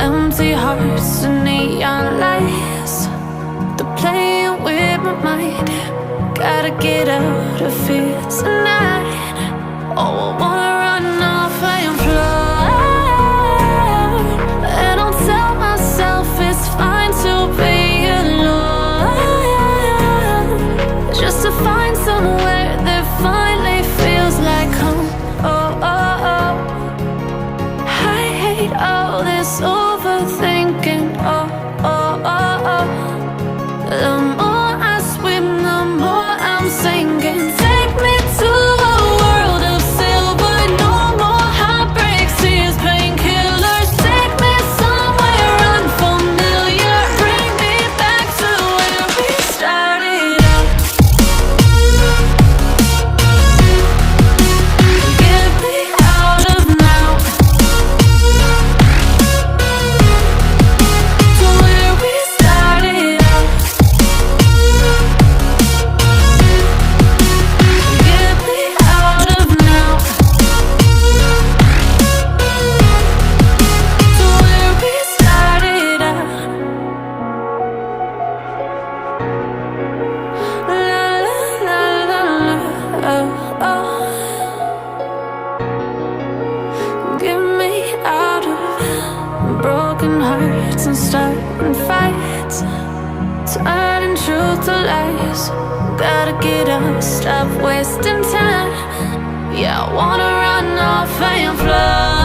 Empty hearts and neon lights, they're playing with my mind. Gotta get out of here tonight. Oh, I wanna run off and fly. And I'll tell myself it's fine to be alone, just to find somewhere that finally feels like home. Oh, oh, oh. I hate all this overthinking. Oh, oh, oh, oh. The more I swim, the more I'm sinking. Take me to a world of silver. No more heartbreaks, tears, painkillers. Take me somewhere unfamiliar. Bring me back to where we started out. Get me out of now, to where we started out. Get me out of now, to where we started out. La la la la la, oh, oh. Get me out of broken hearts and starting fights, turning truth to lies. Gotta get up, stop wasting time. Yeah, I wanna run off and fly.